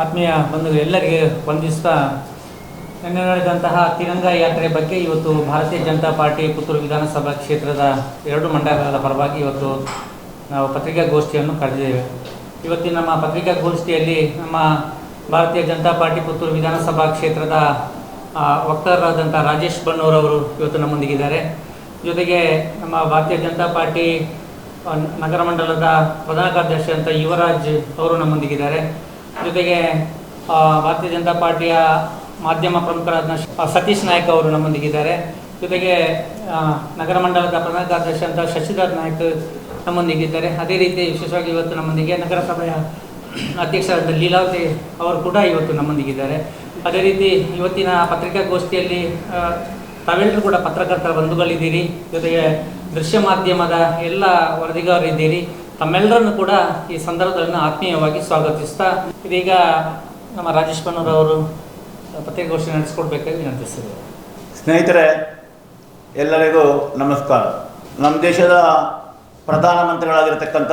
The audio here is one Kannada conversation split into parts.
ಆತ್ಮೀಯ ಬಂಧುಗಳು ಎಲ್ಲರಿಗೆ ವಂದಿಸ್ತಾ ನಿನ್ನೆ ನಡೆದಂತಹ ತಿರಂಗ ಯಾತ್ರೆ ಬಗ್ಗೆ ಇವತ್ತು ಭಾರತೀಯ ಜನತಾ ಪಾರ್ಟಿ ಪುತ್ತೂರು ವಿಧಾನಸಭಾ ಕ್ಷೇತ್ರದ 2 ಮಂಡಲಗಳ ಪರವಾಗಿ ಇವತ್ತು ನಾವು ಪತ್ರಿಕಾಗೋಷ್ಠಿಯನ್ನು ಕರೆದಿದ್ದೇವೆ. ಇವತ್ತಿನ ನಮ್ಮ ಪತ್ರಿಕಾಗೋಷ್ಠಿಯಲ್ಲಿ ನಮ್ಮ ಭಾರತೀಯ ಜನತಾ ಪಾರ್ಟಿ ಪುತ್ತೂರು ವಿಧಾನಸಭಾ ಕ್ಷೇತ್ರದ ವಕ್ತಾರರಾದಂಥ ರಾಜೇಶ್ ಬಣ್ಣೂರವರು ಇವತ್ತು ನಮ್ಮೊಂದಿಗಿದ್ದಾರೆ. ಜೊತೆಗೆ ನಮ್ಮ ಭಾರತೀಯ ಜನತಾ ಪಾರ್ಟಿ ನಗರ ಮಂಡಲದ ಪ್ರಧಾನ ಕಾರ್ಯದರ್ಶಿ ಅಂತ ಯುವರಾಜ್ ಅವರು ನಮ್ಮೊಂದಿಗಿದ್ದಾರೆ. ಜೊತೆಗೆ ಭಾರತೀಯ ಜನತಾ ಪಾರ್ಟಿಯ ಮಾಧ್ಯಮ ಪ್ರಮುಖರಾದ ಸತೀಶ್ ನಾಯ್ಕ ಅವರು ನಮ್ಮೊಂದಿಗಿದ್ದಾರೆ. ಜೊತೆಗೆ ನಗರ ಮಂಡಲದ ಪ್ರಧಾನ ಕಾರ್ಯದರ್ಶಿ ಅಂತ ಶಶಿಧರ್ ನಾಯ್ಕ ನಮ್ಮೊಂದಿಗಿದ್ದಾರೆ. ಅದೇ ರೀತಿ ವಿಶೇಷವಾಗಿ ಇವತ್ತು ನಮ್ಮೊಂದಿಗೆ ನಗರಸಭೆಯ ಅಧ್ಯಕ್ಷರಾದ ಲೀಲಾವತಿ ಅವರು ಕೂಡ ಇವತ್ತು ನಮ್ಮೊಂದಿಗಿದ್ದಾರೆ. ಅದೇ ರೀತಿ ಇವತ್ತಿನ ಪತ್ರಿಕಾಗೋಷ್ಠಿಯಲ್ಲಿ ತಾವೆಲ್ಲರೂ ಕೂಡ ಪತ್ರಕರ್ತರ ಬಂಧುಗಳಿದ್ದೀರಿ, ಜೊತೆಗೆ ದೃಶ್ಯ ಮಾಧ್ಯಮದ ಎಲ್ಲ ವರದಿಗಾರರಿದ್ದೀರಿ. ತಮ್ಮೆಲ್ಲರನ್ನು ಕೂಡ ಈ ಸಂದರ್ಭದಲ್ಲಿ ಆತ್ಮೀಯವಾಗಿ ಸ್ವಾಗತಿಸ್ತಾ ಇದೀಗ ನಮ್ಮ ರಾಜೇಶ್ ಬಣ್ಣೂರವರು ಪತ್ರಿಕಾಗೋಷ್ಠಿ ನಡೆಸಿಕೊಡ್ಬೇಕಾಗಿ ವಿನಂತಿಸಿದರು. ಸ್ನೇಹಿತರೆ, ಎಲ್ಲರಿಗೂ ನಮಸ್ಕಾರ. ನಮ್ಮ ದೇಶದ ಪ್ರಧಾನಮಂತ್ರಿಗಳಾಗಿರ್ತಕ್ಕಂಥ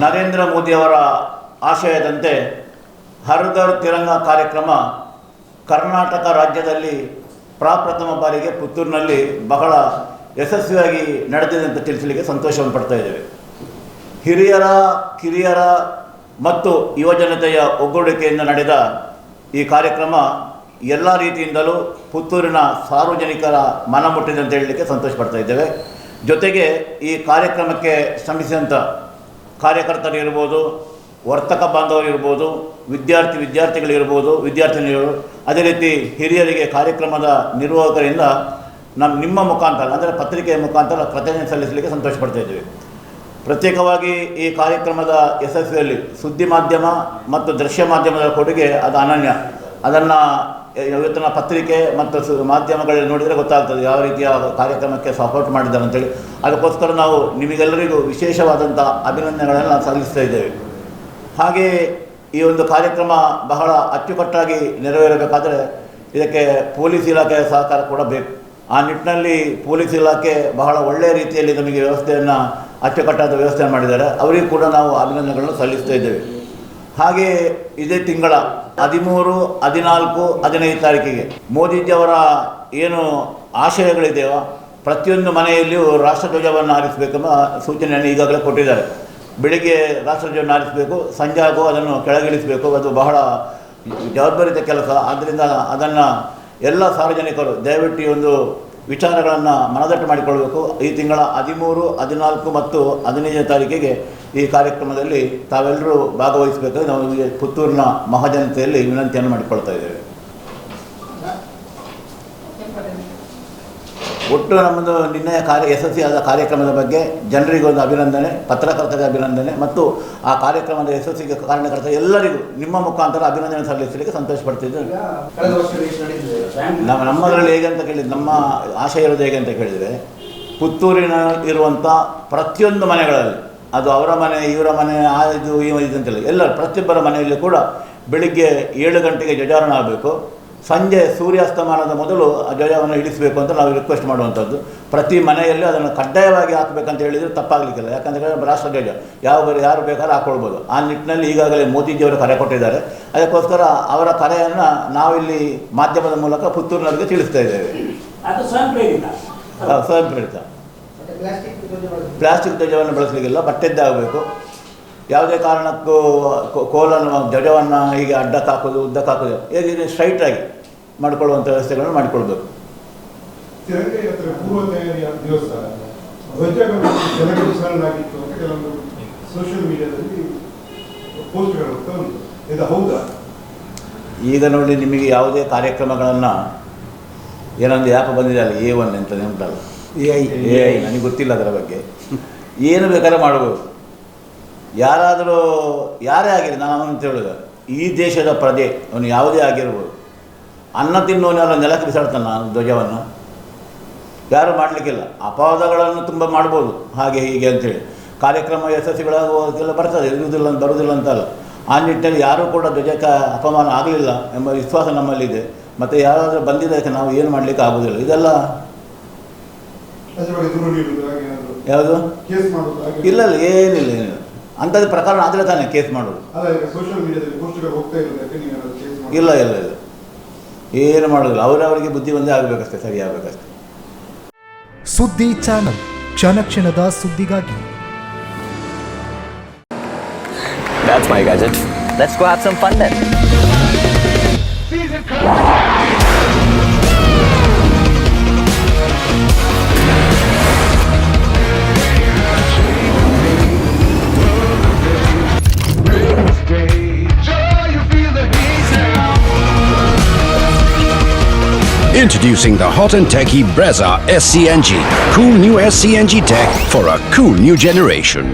ನರೇಂದ್ರ ಮೋದಿಯವರ ಆಶಯದಂತೆ ಹರ್ ಘರ್ ತಿರಂಗ ಕಾರ್ಯಕ್ರಮ ಕರ್ನಾಟಕ ರಾಜ್ಯದಲ್ಲಿ ಪ್ರಪ್ರಥಮ ಬಾರಿಗೆ ಪುತ್ತೂರಿನಲ್ಲಿ ಬಹಳ ಯಶಸ್ವಿಯಾಗಿ ನಡೆದಿದೆ ಅಂತ ತಿಳಿಸಲಿಕ್ಕೆ ಸಂತೋಷವನ್ನು ಪಡ್ತಾ ಇದ್ದೇವೆ. ಹಿರಿಯರ, ಕಿರಿಯರ ಮತ್ತು ಯುವಜನತೆಯ ಒಗ್ಗೂಡಿಕೆಯಿಂದ ನಡೆದ ಈ ಕಾರ್ಯಕ್ರಮ ಎಲ್ಲ ರೀತಿಯಿಂದಲೂ ಪುತ್ತೂರಿನ ಸಾರ್ವಜನಿಕರ ಮನ ಮುಟ್ಟಿದೆ ಅಂತ ಹೇಳಲಿಕ್ಕೆ ಸಂತೋಷ ಪಡ್ತಾ ಇದ್ದೇವೆ. ಜೊತೆಗೆ ಈ ಕಾರ್ಯಕ್ರಮಕ್ಕೆ ಶ್ರಮಿಸಿದಂಥ ಕಾರ್ಯಕರ್ತರಿರ್ಬೋದು, ವರ್ತಕ ಬಾಂಧವರಿರ್ಬೋದು, ವಿದ್ಯಾರ್ಥಿಗಳಿರ್ಬೋದು, ವಿದ್ಯಾರ್ಥಿನಿಗಳು, ಅದೇ ರೀತಿ ಹಿರಿಯರಿಗೆ ಕಾರ್ಯಕ್ರಮದ ನಿರ್ವಾಹಕರಿಂದ ನಿಮ್ಮ ಮುಖಾಂತರ ಅಂದರೆ ಪತ್ರಿಕೆಯ ಮುಖಾಂತರ ಕೃತಜ್ಞತೆ ಸಲ್ಲಿಸಲಿಕ್ಕೆ ಸಂತೋಷ ಪಡ್ತಾ ಇದ್ದೇವೆ. ಪ್ರತ್ಯೇಕವಾಗಿ ಈ ಕಾರ್ಯಕ್ರಮದ ಯಶಸ್ವಿಯಲ್ಲಿ ಸುದ್ದಿ ಮಾಧ್ಯಮ ಮತ್ತು ದೃಶ್ಯ ಮಾಧ್ಯಮದ ಕೊಡುಗೆ ಅದು ಅನನ್ಯ. ಅದನ್ನು ಇವತ್ತಿನ ಪತ್ರಿಕೆ ಮತ್ತು ಮಾಧ್ಯಮಗಳಲ್ಲಿ ನೋಡಿದರೆ ಗೊತ್ತಾಗ್ತದೆ ಯಾವ ರೀತಿಯ ಕಾರ್ಯಕ್ರಮಕ್ಕೆ ಸಪೋರ್ಟ್ ಮಾಡಿದ್ದಾರೆ ಅಂತೇಳಿ. ಅದಕ್ಕೋಸ್ಕರ ನಾವು ನಿಮಗೆಲ್ಲರಿಗೂ ವಿಶೇಷವಾದಂಥ ಅಭಿನಂದನೆಗಳನ್ನು ಸಲ್ಲಿಸ್ತಾ ಇದ್ದೇವೆ. ಹಾಗೆ ಈ ಒಂದು ಕಾರ್ಯಕ್ರಮ ಬಹಳ ಅಚ್ಚುಕಟ್ಟಾಗಿ ನೆರವೇರಬೇಕಾದರೆ ಇದಕ್ಕೆ ಪೊಲೀಸ್ ಇಲಾಖೆಯ ಸಹಕಾರ ಕೂಡ ಬೇಕು. ಆ ನಿಟ್ಟಿನಲ್ಲಿ ಪೊಲೀಸ್ ಇಲಾಖೆ ಬಹಳ ಒಳ್ಳೆಯ ರೀತಿಯಲ್ಲಿ ನಮಗೆ ವ್ಯವಸ್ಥೆಯನ್ನು ಅಚ್ಚುಕಟ್ಟಾದ ವ್ಯವಸ್ಥೆ ಮಾಡಿದ್ದಾರೆ. ಅವರಿಗೂ ಕೂಡ ನಾವು ಅಭಿನಂದನೆಗಳನ್ನು ಸಲ್ಲಿಸ್ತಾ ಇದ್ದೇವೆ. ಹಾಗೆ ಇದೇ ತಿಂಗಳ 13, 14, 15 ತಾರೀಕಿಗೆ ಮೋದಿಜಿಯವರ ಏನು ಆಶಯಗಳಿದೆಯೋ ಪ್ರತಿಯೊಂದು ಮನೆಯಲ್ಲಿಯೂ ರಾಷ್ಟ್ರಧ್ವಜವನ್ನು ಹಾರಿಸಬೇಕೆಂಬ ಸೂಚನೆಯನ್ನು ಈಗಾಗಲೇ ಕೊಟ್ಟಿದ್ದಾರೆ. ಬೆಳಿಗ್ಗೆ ರಾಷ್ಟ್ರಧ್ವಜವನ್ನು ಹಾರಿಸಬೇಕು, ಸಂಜೆ ಆಗೋ ಅದನ್ನು ಕೆಳಗಿಳಿಸಬೇಕು. ಅದು ಬಹಳ ಜವಾಬ್ದಾರಿತ ಕೆಲಸ. ಆದ್ದರಿಂದ ಅದನ್ನು ಎಲ್ಲ ಸಾರ್ವಜನಿಕರು ದಯವಿಟ್ಟು ಈ ಒಂದು ವಿಚಾರಗಳನ್ನು ಮನದಟ್ಟು ಮಾಡಿಕೊಳ್ಬೇಕು. ಈ ತಿಂಗಳ 13, 14 ಮತ್ತು 15ನೇ ತಾರೀಕಿಗೆ ಈ ಕಾರ್ಯಕ್ರಮದಲ್ಲಿ ತಾವೆಲ್ಲರೂ ಭಾಗವಹಿಸಬೇಕಾಗಿ ನಾವು ಪುತ್ತೂರಿನ ಮಹಾಜನತೆಯಲ್ಲಿ ವಿನಂತಿಯನ್ನು ಮಾಡಿಕೊಳ್ತಾ ಇದ್ದೇವೆ. ಒಟ್ಟು ನಮ್ಮದು ನಿನ್ನೆ ಯಶಸ್ವಿಯಾದ ಕಾರ್ಯಕ್ರಮದ ಬಗ್ಗೆ ಜನರಿಗೊಂದು ಅಭಿನಂದನೆ, ಪತ್ರಕರ್ತರಿಗೆ ಅಭಿನಂದನೆ ಮತ್ತು ಆ ಕಾರ್ಯಕ್ರಮದ ಯಶಸ್ಸಿಗೆ ಕಾರಣಕರ್ತ ಎಲ್ಲರಿಗೂ ನಿಮ್ಮ ಮುಖಾಂತರ ಅಭಿನಂದನೆ ಸಲ್ಲಿಸಲಿಕ್ಕೆ ಸಂತೋಷ ಪಡ್ತಿದ್ದೇವೆ. ನಮ್ಮದರಲ್ಲಿ ಹೇಗೆ ಅಂತ ಕೇಳಿದರೆ, ನಮ್ಮ ಆಶಯ ಇರೋದು ಹೇಗೆ ಅಂತ ಕೇಳಿದರೆ, ಪುತ್ತೂರಿನ ಇರುವಂಥ ಪ್ರತಿಯೊಂದು ಮನೆಗಳಲ್ಲಿ, ಅದು ಅವರ ಮನೆ, ಇವರ ಮನೆ, ಇದು ಅಂತಿಲ್ಲ, ಎಲ್ಲರೂ ಪ್ರತಿಯೊಬ್ಬರ ಮನೆಯಲ್ಲೂ ಕೂಡ ಬೆಳಿಗ್ಗೆ 7 ಗಂಟೆಗೆ ಧ್ವಜಾರೋಹಣ ಆಗಬೇಕು. ಸಂಜೆ ಸೂರ್ಯಾಸ್ತಮಾನದ ಮೊದಲು ಆ ಧ್ವಜವನ್ನು ಇಳಿಸಬೇಕು ಅಂತ ನಾವು ರಿಕ್ವೆಸ್ಟ್ ಮಾಡುವಂಥದ್ದು. ಪ್ರತಿ ಮನೆಯಲ್ಲಿ ಅದನ್ನು ಕಡ್ಡಾಯವಾಗಿ ಹಾಕಬೇಕಂತ ಹೇಳಿದರೆ ತಪ್ಪಾಗಲಿಕ್ಕಿಲ್ಲ. ಯಾಕಂದರೆ ರಾಷ್ಟ್ರಧ್ವಜ ಯಾರು ಬೇಕಾದ್ರೂ ಹಾಕ್ಕೊಳ್ಬೋದು. ಆ ನಿಟ್ಟಿನಲ್ಲಿ ಈಗಾಗಲೇ ಮೋದಿಜಿಯವರು ಕರೆ ಕೊಟ್ಟಿದ್ದಾರೆ. ಅದಕ್ಕೋಸ್ಕರ ಅವರ ಕರೆಯನ್ನು ನಾವಿಲ್ಲಿ ಮಾಧ್ಯಮದ ಮೂಲಕ ಪುತ್ತೂರಿನವರಿಗೆ ತಿಳಿಸ್ತಾ ಇದ್ದೇವೆ. ಸ್ವಯಂಪ್ರೇರಿತ. ಪ್ಲಾಸ್ಟಿಕ್ ಧ್ವಜವನ್ನು ಬಳಸಲಿಕ್ಕಿಲ್ಲ, ಬಟ್ಟೆದ್ದಾಗಬೇಕು. ಯಾವುದೇ ಕಾರಣಕ್ಕೂ ಕೋಲನ್ನು, ಧ್ವಜವನ್ನು ಹೀಗೆ ಅಡ್ಡಕ್ಕೆ ಹಾಕೋದು, ಉದ್ದಕ್ಕೆ ಹಾಕೋದು, ಹೇಗೆ ಸ್ಟ್ರೈಟಾಗಿ ಮಾಡಿಕೊಳ್ಳುವಂಥ ವ್ಯವಸ್ಥೆಗಳನ್ನು ಮಾಡಿಕೊಳ್ಬೇಕು. ಈಗ ನೋಡಿ, ನಿಮಗೆ ಯಾವುದೇ ಕಾರ್ಯಕ್ರಮಗಳನ್ನು ಏನೊಂದು ಆ್ಯಪ್ ಬಂದಿದೆ ಅಲ್ಲ, A1 ಅಂತ ನೆನಪಲ್ಲ, AI, ನನಗೆ ಗೊತ್ತಿಲ್ಲ ಅದರ ಬಗ್ಗೆ. ಏನು ಬೇಕಾದ್ರೆ ಮಾಡ್ಬೋದು. ಯಾರಾದರೂ ಯಾರೇ ಆಗಿರಲಿ, ನಾನು ಅಂತ ಹೇಳೋದು, ಈ ದೇಶದ ಪ್ರಜೆ ಅವನು ಯಾವುದೇ ಆಗಿರ್ಬೋದು, ಅನ್ನ ತಿನ್ನುವನೆಲ್ಲ ನೆಲಕ್ಕೆ ಬಿಸಾಡ್ತಾನೆ ಧ್ವಜವನ್ನು. ಯಾರು ಮಾಡಲಿಕ್ಕಿಲ್ಲ. ಅಪವಾದಗಳನ್ನು ತುಂಬ ಮಾಡ್ಬೋದು, ಹಾಗೆ ಹೀಗೆ ಅಂಥೇಳಿ. ಕಾರ್ಯಕ್ರಮ ಯಶಸ್ವಿಗಳಾಗುವುದಕ್ಕೆಲ್ಲ ಬರ್ತದೆ, ಬರುವುದಿಲ್ಲ ಅಂತಲ್ಲ. ಆ ನಿಟ್ಟಿನಲ್ಲಿ ಯಾರೂ ಕೂಡ ಧ್ವಜಕ್ಕೆ ಅಪಮಾನ ಆಗಲಿಲ್ಲ ಎಂಬ ವಿಶ್ವಾಸ ನಮ್ಮಲ್ಲಿದೆ. ಮತ್ತು ಯಾರಾದರೂ ಬಂದಿದ್ದಕ್ಕೆ ನಾವು ಏನು ಮಾಡಲಿಕ್ಕೆ ಆಗೋದಿಲ್ಲ. ಇದೆಲ್ಲ ಯಾವುದು ಇಲ್ಲ, ಏನಿಲ್ಲ. ಅಂಥದ್ದು ಪ್ರಕರಣ ಆದರೆ ತಾನೇ ಕೇಸ್ ಮಾಡೋದು. ಅಲ್ಲ, ಈಗ ಸೋಷಿಯಲ್ ಮೀಡಿಯಾದಲ್ಲಿ ಪೋಸ್ಟ್ಗಳು ಹೋಗ್ತಾ ಇರೋದಕ್ಕೆ ನೀವು ಏನಾದ್ರು ಕೇಸ್ ಮಾಡಿ? ಇಲ್ಲ ಇಲ್ಲ ಇಲ್ಲ, ಏನು ಮಾಡೋದಿಲ್ಲ. ಅವರವರಿಗೆ ಬುದ್ಧಿ ಒಂದೇ ಆಗಬೇಕಷ್ಟೇ, ಸರಿ ಆಗಬೇಕಷ್ಟೇ. ಸುದ್ದಿ ಚಾನಲ್, ಕ್ಷಣ ಕ್ಷಣದ ಸುದ್ದಿಗಾಗಿ. That's my gadget. Let's go have some fun then. Introducing the hot and techy Brezza SCNG. Cool new SCNG tech for a cool new generation.